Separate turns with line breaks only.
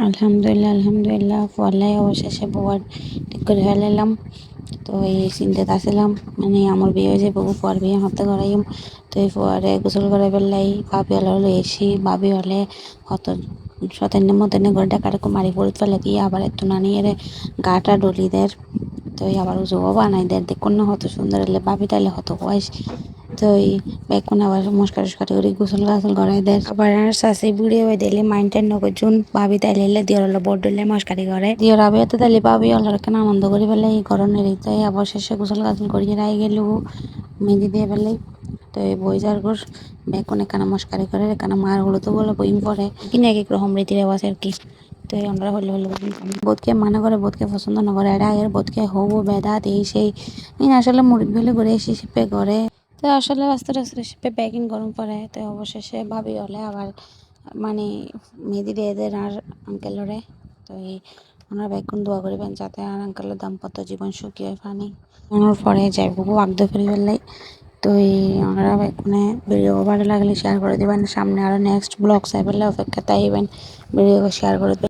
আলহামদুলিল্লাহ আলহামদুলিল্লাহ ফলাই অবশেষে বউয়ার ঠিক করে ফেলালাম। তো এই চিন্তাতে আসলাম মানে আমার বিয়ে হয়ে যাবে পর বিয়ে হতে করাইম। তো এই পরে গোসল করে ফেললাই ভাবি হলে হলো এসি ভাবি হলে হত সতেনের মতন করে ডাকাটাকে মারি পড়ে ফেলে দিয়ে আবার এত নানি এরে গাটা ডলি দের। তো আবার উজোও বানাই দের দেখুন না হত সুন্দর হলে ভাবি তাইলে হত বয়স। তো এই বেকুন আবার মস্কার করে গোসল গাছল করাই দেয় আবার শাশি বুড়ি হয়ে দিলে মাইন্ডের নগর জুন ভাবি তাইলে দিওর হলো বড় ডলে মস্কারি করে দিওর আবে তো তাইলে ভাবি হলার কেন আনন্দ করি ফেলে এই গরমের তাই অবশেষে গোসল গাছল করিয়ে রাই গেল মেহেন্দি দিয়ে ফেলে। তো এই বই যার ঘর বেকুন এখানে মস্কারি করে এখানে মার হলো তো বলে বইম পড়ে কিনে এক এক রকম রীতি রেওয়াজ আর কি। তো আমরা হলে হলে বোধকে মানা করে বোধকে পছন্দ না করে এটা আগের বোধকে হবো বেদাত এই সেই আসলে মুড়ি বেলে করে এসে শিপে করে। তো আসলে আস্তে আস্তে শিপে প্যাকিং গরম পড়ে। তো অবশেষে ভাবি হলে আবার মানে মেহেদি দিয়ে দেন আর আঙ্কেলরে। তো এই ওনারা বেগুন দোয়া করিবেন যাতে আর আঙ্কেলের দাম্পত্য জীবন সুখী হয় ফানি ওনার পরে যাইব আগ্দ ফেরি ফেললাই। তো এই ওনারা বেগুনে ভিডিও ভালো লাগলে শেয়ার করে দিবেন সামনে আরও নেক্সট ব্লগ চাই পেলে অপেক্ষা তাইবেন ভিডিও শেয়ার করে